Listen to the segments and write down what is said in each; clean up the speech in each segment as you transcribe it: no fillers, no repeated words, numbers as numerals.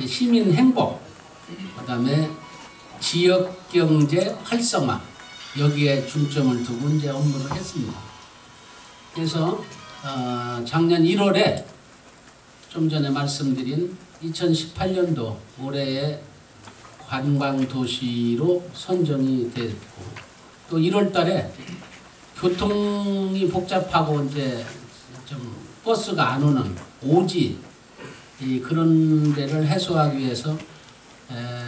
시민 행복, 그다음에 지역 경제 활성화 여기에 중점을 두고 이제 업무를 했습니다. 그래서 작년 1월에 좀 전에 말씀드린 2018년도 올해의 관광도시로 선정이 됐고, 또 1월 달에 교통이 복잡하고 이제 좀 버스가 안 오는 오지 그런 데를 해소하기 위해서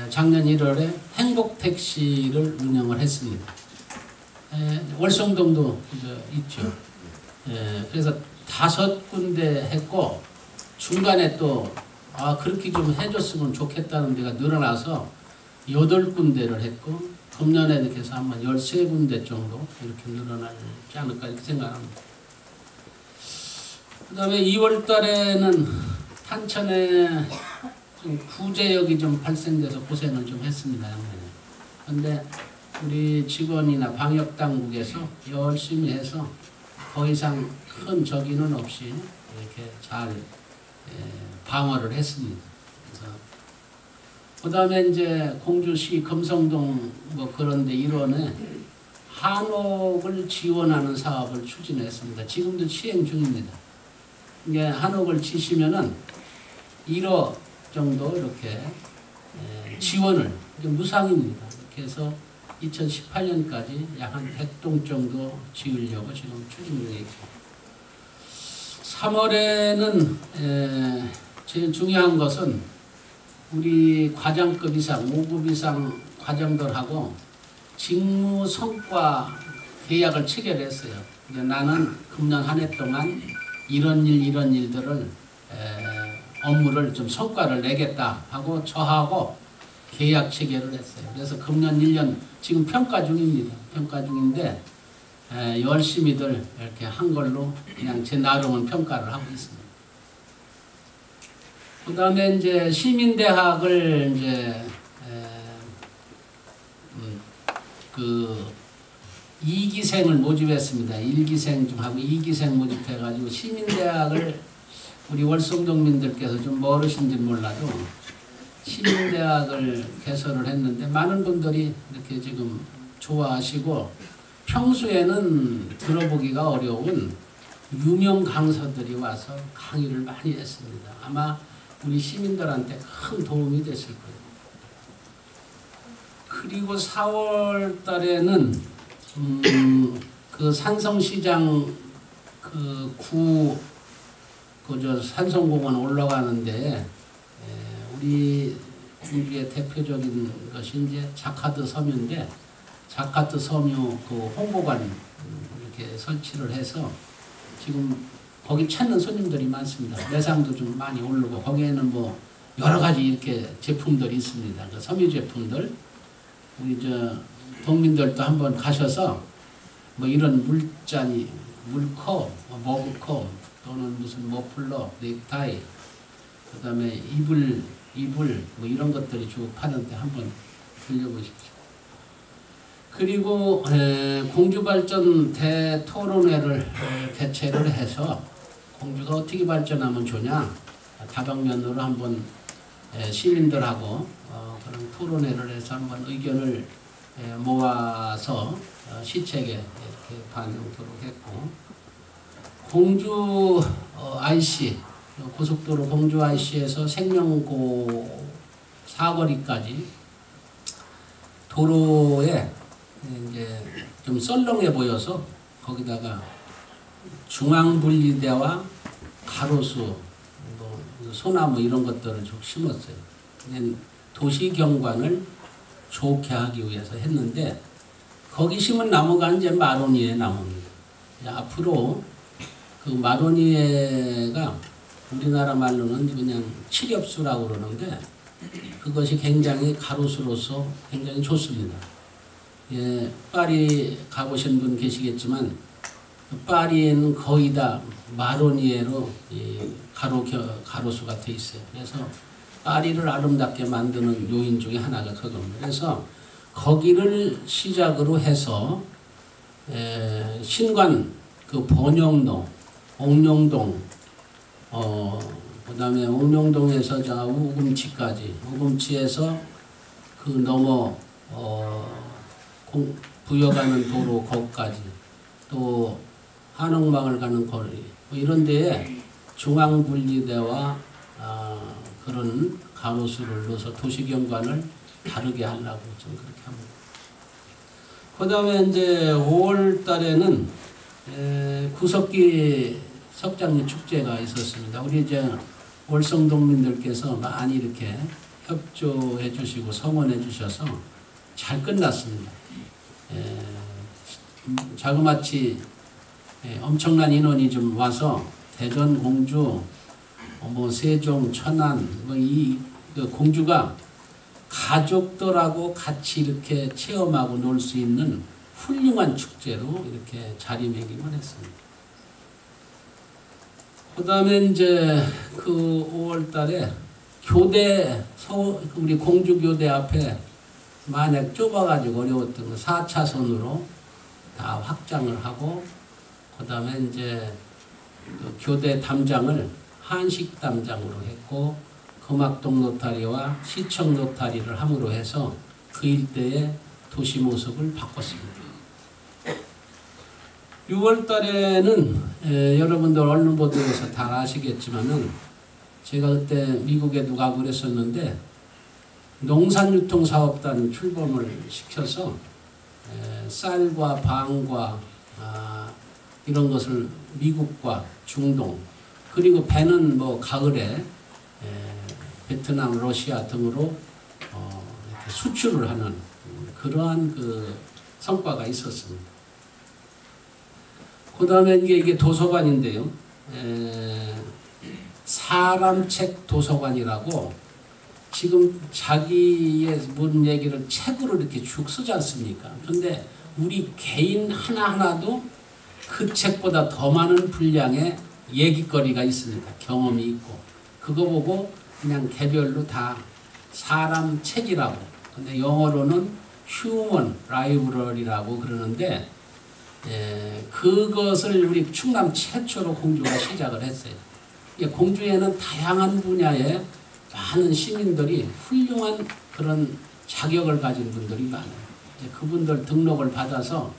작년 1월에 행복택시를 운영을 했습니다. 월성동도 있죠. 그래서 5군데 했고, 중간에 또 그렇게 좀 해줬으면 좋겠다는 데가 늘어나서 8군데를 했고, 금년에 이렇게 해서 한번 13군데 정도 이렇게 늘어나지 않을까 이렇게 생각합니다. 그 다음에 2월 달에는 탄천에 좀 구제역이 좀 발생돼서 고생을 좀 했습니다. 그런데 우리 직원이나 방역당국에서 열심히 해서 더 이상 큰 적의는 없이 이렇게 잘 방어를 했습니다. 그래서 그 다음에 이제 공주시 금성동 뭐 그런데 일원에 한옥을 지원하는 사업을 추진했습니다. 지금도 시행 중입니다. 이게 한옥을 지시면은 1억 정도 이렇게 지원을, 무상입니다. 이렇게 해서 2018년까지 약 한 100동 정도 지으려고 지금 추진 중에 있고, 3월에는 제일 중요한 것은 우리 과장급 이상, 5급 이상 과장들하고 직무 성과 계약을 체결했어요. 나는 금년 한 해 동안 이런 일들을 업무를 좀 성과를 내겠다 하고 저하고 계약 체결을 했어요. 그래서 금년 1년 지금 평가 중입니다. 평가 중인데 열심히들 이렇게 한 걸로 그냥 제 나름은 평가를 하고 있습니다. 그 다음에 이제 시민대학을 이제 그 2기생을 모집했습니다. 1기생 좀 하고 2기생 모집해가지고 시민대학을 우리 월성동민들께서 좀 모르신지 몰라도 시민대학을 개설을 했는데 많은 분들이 이렇게 지금 좋아하시고, 평소에는 들어보기가 어려운 유명 강사들이 와서 강의를 많이 했습니다. 아마 우리 시민들한테 큰 도움이 됐을 거예요. 그리고 4월 달에는 그 산성시장 산성공원 올라가는데 우리 공주의 대표적인 것이 이제 자카드 섬유인데, 자카드 섬유 그 홍보관 이렇게 설치를 해서 지금 거기 찾는 손님들이 많습니다. 매상도 좀 많이 오르고, 거기에는 뭐 여러 가지 이렇게 제품들이 있습니다. 그 섬유 제품들, 우리 동민들도 한번 가셔서 뭐 이런 물잔이, 물컵, 머그컵, 또는 무슨 머플러, 넥타이, 그 다음에 이불 뭐 이런 것들이 쭉 파는데 한번 들려보십시오. 그리고 공주발전 대토론회를 개최를 해서 공주가 어떻게 발전하면 좋냐, 다방면으로 한번 시민들하고 그런 토론회를 해서 한번 의견을 모아서 시책에 이렇게 반영토록 했고, 공주 IC, 고속도로 공주 IC에서 생명고 사거리까지 도로에 이제 좀 썰렁해 보여서 거기다가 중앙분리대와 가로수, 뭐 소나무 이런 것들을 좀 심었어요. 도시 경관을 좋게 하기 위해서 했는데, 거기 심은 나무가 이제 마로니에 나무입니다. 앞으로 그 마로니에가 우리나라 말로는 그냥 칠엽수라고 그러는데, 그것이 굉장히 가로수로서 굉장히 좋습니다. 파리 가보신 분 계시겠지만 파리에는 거의 다 마로니에로 가로수가 돼 있어요. 그래서 파리를 아름답게 만드는 요인 중에 하나가 그겁니다. 그래서 거기를 시작으로 해서 신관, 그 번영로, 옥룡동, 그 다음에 옥룡동에서 저 우금치까지, 우금치에서 그 넘어 부여가는 도로 거기까지, 또 한옥마을 가는 거리, 뭐 이런 데에 중앙분리대와 그런 가로수를 넣어서 도시경관을 다르게 하려고 좀 그렇게 합니다. 그 다음에 이제 5월 달에는 구석기 석장리 축제가 있었습니다. 우리 이제 월성동민들께서 많이 이렇게 협조해 주시고 성원해 주셔서 잘 끝났습니다. 자그마치 엄청난 인원이 좀 와서 대전, 공주, 뭐 세종, 천안, 뭐 이 공주가 가족들하고 같이 이렇게 체험하고 놀 수 있는 훌륭한 축제로 이렇게 자리매김을 했습니다. 그 다음에 이제 그 5월 달에 교대, 우리 공주교대 앞에 만약 좁아가지고 어려웠던 거 4차선으로 다 확장을 하고, 그 다음에 이제 그 교대 담장을 한식 담장으로 했고, 금악동 노타리와 시청 노타리를 함으로 해서 그 일대의 도시 모습을 바꿨습니다. 6월 달에는 여러분들 언론 보도에서 다 아시겠지만은 제가 그때 미국에도 가고 그랬었는데 농산유통사업단 출범을 시켜서 쌀과 방과 이런 것을 미국과 중동, 그리고 배는 뭐 가을에 베트남, 러시아 등으로 이렇게 수출을 하는 그러한 그 성과가 있었습니다. 그 다음에 이게 도서관인데요. 사람책 도서관이라고 지금 자기의 모든 얘기를 책으로 이렇게 쭉 쓰지 않습니까? 그런데 우리 개인 하나하나도 그 책보다 더 많은 분량의 얘기거리가 있습니다. 경험이 있고. 그거 보고 그냥 개별로 다 사람 책이라고. 근데 영어로는 휴먼 라이브러리라고 그러는데 그것을 우리 충남 최초로 공주가 시작을 했어요. 공주에는 다양한 분야의 많은 시민들이 훌륭한 그런 자격을 가진 분들이 많아요. 그분들 등록을 받아서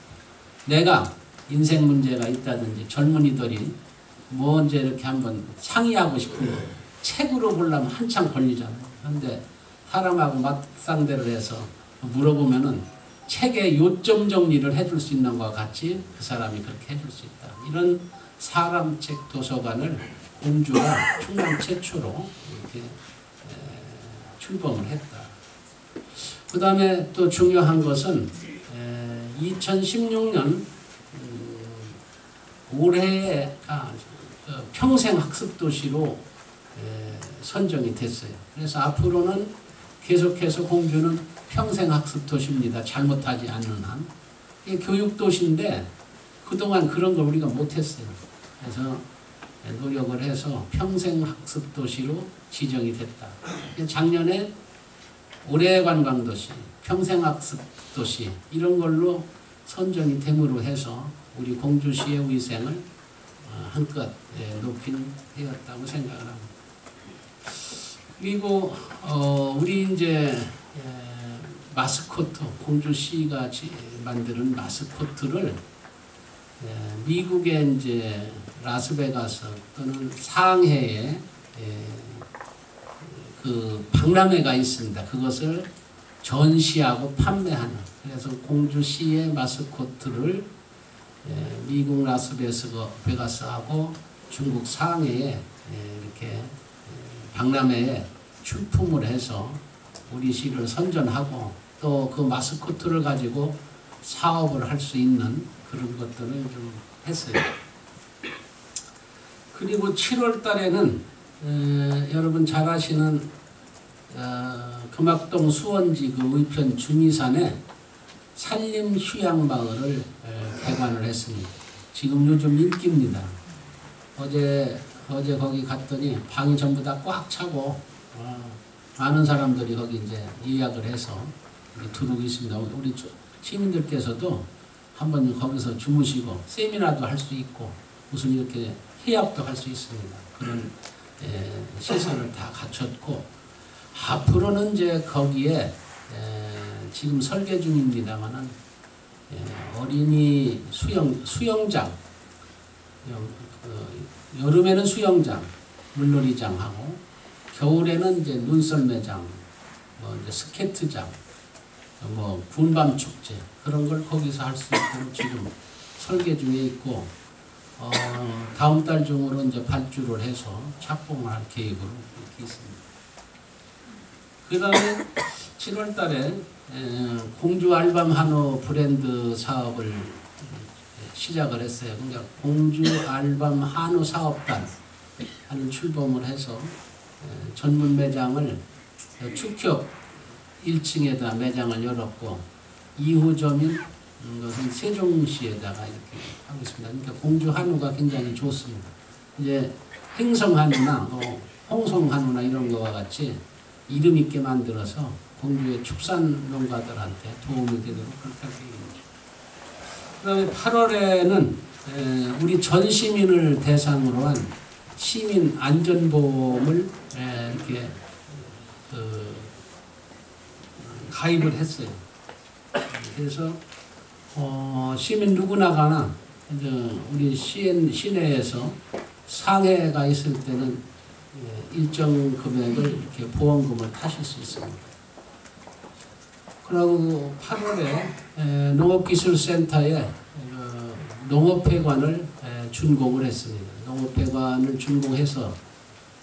내가 인생 문제가 있다든지 젊은이들이 먼저 이렇게 한번 상의하고 싶은 거 책으로 보려면 한참 걸리잖아요. 그런데 사람하고 맞상대를 해서 물어보면은 책의 요점 정리를 해줄 수 있는 것과 같이 그 사람이 그렇게 해줄 수 있다. 이런 사람책 도서관을 공주가 충남 최초로 이렇게 출범을 했다. 그 다음에 또 중요한 것은 2016년 올해가 평생학습도시로 선정이 됐어요. 그래서 앞으로는 계속해서 공주는 평생학습도시입니다. 잘못하지 않는 한. 이게 교육도시인데 그동안 그런 걸 우리가 못했어요. 그래서 노력을 해서 평생학습도시로 지정이 됐다. 작년에 올해관광도시, 평생학습도시 이런 걸로 선정이 됨으로 해서 우리 공주시의 위생을 한껏 높인 해였다고 생각을 합니다. 그리고 우리 이제 마스코트, 공주시가 만드는 마스코트를 미국의 이제 라스베가스 또는 상해에 그 박람회가 있습니다. 그것을 전시하고 판매하는. 그래서 공주시의 마스코트를 미국 라스베가스하고 중국 상해에 이렇게 박람회에 출품을 해서 우리 시를 선전하고 또 그 마스코트를 가지고 사업을 할 수 있는 그런 것들을 좀 했어요. 그리고 7월 달에는 여러분 잘 아시는 금악동 수원지 그 의편 중이산에 산림휴양마을을 개관을 했습니다. 지금 요즘 인기입니다. 어제 거기 갔더니 방이 전부 다 꽉 차고 많은 사람들이 거기 이제 예약을 해서 두르고 있습니다. 우리 시민들께서도 한번 거기서 주무시고 세미나도 할 수 있고 무슨 이렇게 회합도 할 수 있습니다. 그런 시설을 다 갖췄고 앞으로는 이제 거기에 지금 설계 중입니다만은 어린이 수영장, 여름에는 수영장, 물놀이장하고 겨울에는 이제 눈썰매장, 이제 스케이트장, 군밤 축제 그런 걸 거기서 할 수 있도록 지금 설계 중에 있고 다음 달 중으로 이제 발주를 해서 착공을 할 계획으로 이렇게 있습니다. 그 다음에 7월 달에 공주 알밤 한우 브랜드 사업을 시작을 했어요. 그러니까 공주 알밤 한우 사업단 하는 출범을 해서 전문 매장을 축협 1층에다 매장을 열었고 2호점인 것은 세종시에다가 이렇게 하고 있습니다. 그러니까 공주 한우가 굉장히 좋습니다. 이제 행성 한우나 홍성 한우나 이런 거와 같이 이름 있게 만들어서 공주의 축산 농가들한테 도움이 되도록 그렇게 할 계획입니다. 그 다음에 8월에는 우리 전 시민을 대상으로 한 시민 안전보험을 이렇게 가입을 했어요. 그래서 시민 누구나 가나 우리 시내에서 상해가 있을 때는 일정 금액을 이렇게 보험금을 타실 수 있습니다. 그리고 8월에 농업기술센터에 농업회관을 준공을 했습니다. 농업회관을 준공해서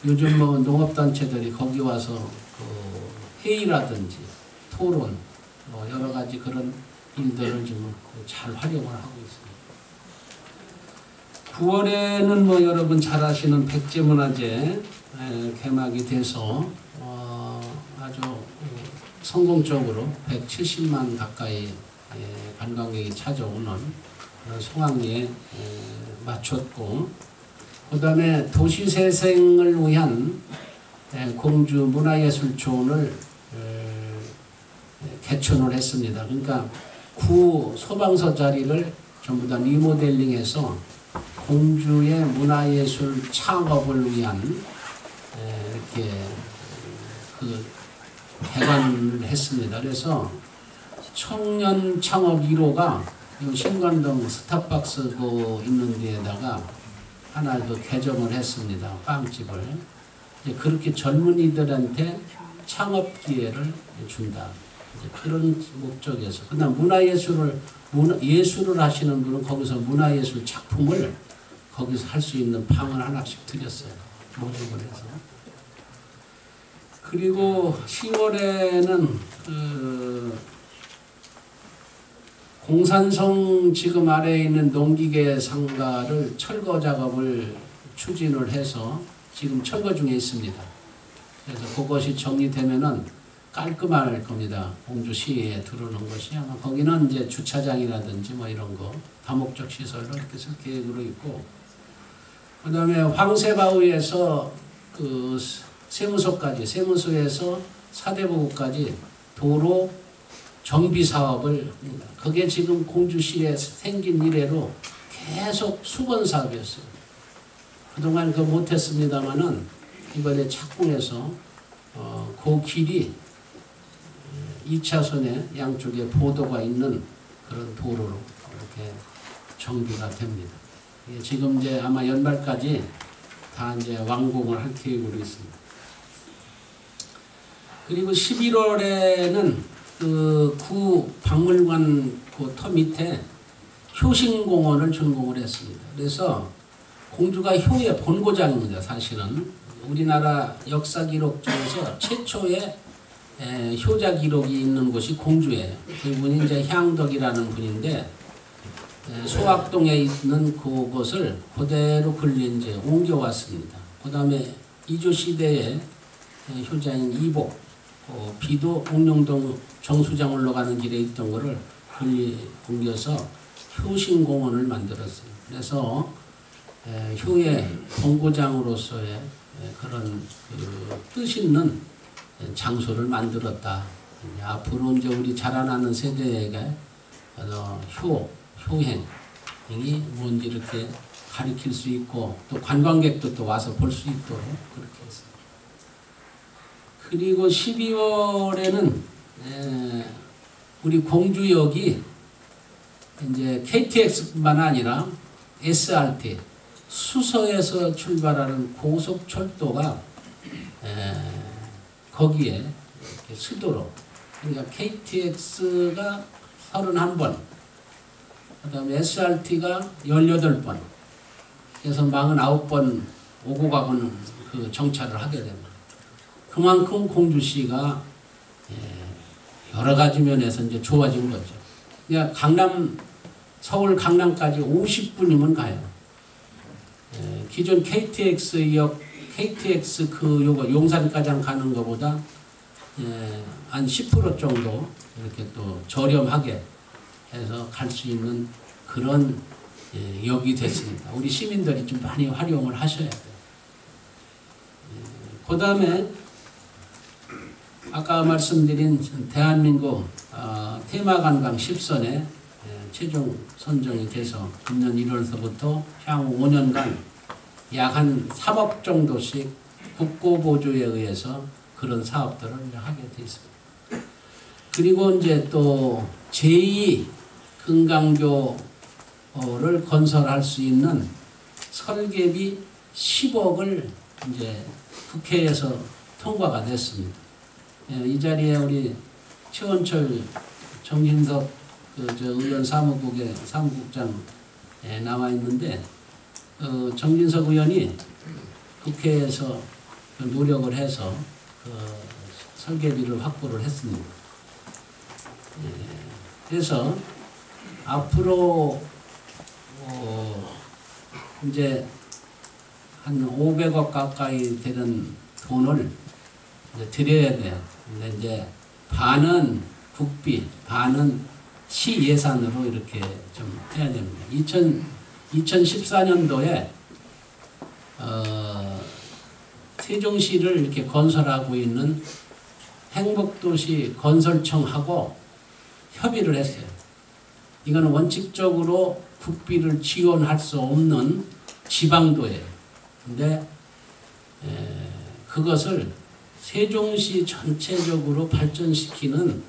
요즘 농업단체들이 거기 와서 회의라든지 토론 여러 가지 그런 일들을 좀 잘 활용을 하고 있습니다. 9월에는 여러분 잘 아시는 백제문화제 개막이 돼서 아주 성공적으로 170만 가까이 관광객이 찾아오는 그런 성황리에 마쳤고 그 다음에 도시재생을 위한 공주 문화예술촌을 개천을 했습니다. 그러니까 구 소방서 자리를 전부 다 리모델링해서 공주의 문화예술 창업을 위한 이렇게 개관을 했습니다. 그래서 청년 창업 1호가 신관동 스타벅스 있는 데에다가 하나 개점을 했습니다. 빵집을. 그렇게 젊은이들한테 창업 기회를 준다. 그런 목적에서. 그다음 예술을 하시는 분은 거기서 문화예술 작품을 거기서 할 수 있는 방을 하나씩 드렸어요. 모집을 해서. 그리고 10월에는 공산성 지금 아래에 있는 농기계 상가를 철거 작업을 추진을 해서 지금 철거 중에 있습니다. 그래서 그것이 정리되면은 깔끔할 겁니다. 공주시에 들어오는 것이 아마 거기는 이제 주차장이라든지 이런 거 다목적 시설로 이렇게 쓸 계획으로 있고 그 다음에 황새바위에서 세무소에서 사대보고까지 도로 정비 사업을 그게 지금 공주시에 생긴 이래로 계속 수건 사업이었어요. 그동안 못했습니다만은 이번에 착공해서 그 길이 2차선에 양쪽에 보도가 있는 그런 도로로 이렇게 정비가 됩니다. 지금 이제 아마 연말까지 다 이제 완공을 할 계획으로 있습니다. 그리고 11월에는 구 박물관 터 밑에 효신공원을 준공을 했습니다. 그래서 공주가 효의 본고장입니다. 사실은 우리나라 역사 기록 중에서 최초의 효자 기록이 있는 곳이 공주예요. 그분이 이제 향덕이라는 분인데 소학동에 있는 그곳을 그대로 근리 이제 옮겨왔습니다. 그 다음에 이조 시대의 효자인 이복, 비도 옥룡동 정수장 올라가는 길에 있던 거를 근리 옮겨서 효신공원을 만들었어요. 그래서 효의 본고장으로서의 그런 뜻 있는 장소를 만들었다. 앞으로 이제 우리 자라나는 세대에게 효행이 뭔지 이렇게 가리킬 수 있고 또 관광객도 또 와서 볼 수 있도록 그렇게 했습니다. 그리고 12월에는 우리 공주역이 이제 KTX뿐만 아니라 SRT 수서에서 출발하는 고속철도가 거기에 이렇게 쓰도록, 그러니까 KTX가 31번, 그 다음에 SRT가 18번, 그래서 49번 오고 가고는 그 정차를 하게 됩니다. 그만큼 공주시가 여러 가지 면에서 이제 좋아진 거죠. 그러니까 서울 강남까지 50분이면 가요. 기존 KTX역, KTX 요거 용산까지 가는 것보다 한 10% 정도 이렇게 또 저렴하게 해서 갈 수 있는 그런 역이 됐습니다. 우리 시민들이 좀 많이 활용을 하셔야 돼요. 그 다음에 아까 말씀드린 대한민국 테마관광 10선에 최종 선정이 돼서 금년 1월서부터 향후 5년간 약 한 3억 정도씩 국고보조에 의해서 그런 사업들을 하게 되어 있습니다. 그리고 이제 또 제2 금강교를 건설할 수 있는 설계비 10억을 이제 국회에서 통과가 됐습니다. 이 자리에 우리 최원철 정진석 의원 사무국의 사무국장 나와 있는데, 정진석 의원이 국회에서 노력을 해서 설계비를 확보를 했습니다. 그래서 앞으로 이제 한 500억 가까이 되는 돈을 이제 드려야 돼요. 근데 이제 반은 국비, 반은 시 예산으로 이렇게 좀 해야 됩니다. 2014년도에 세종시를 이렇게 건설하고 있는 행복도시 건설청하고 협의를 했어요. 이거는 원칙적으로 국비를 지원할 수 없는 지방도예요. 근데 그것을 세종시 전체적으로 발전시키는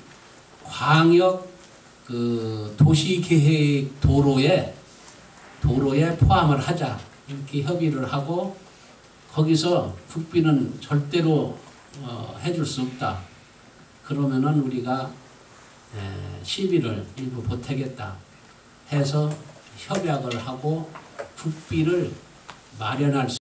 광역 도시계획 도로에 포함을 하자, 이렇게 협의를 하고, 거기서 국비는 절대로 해줄 수 없다. 그러면은 우리가 시비를 일부 보태겠다 해서 협약을 하고 국비를 마련할 수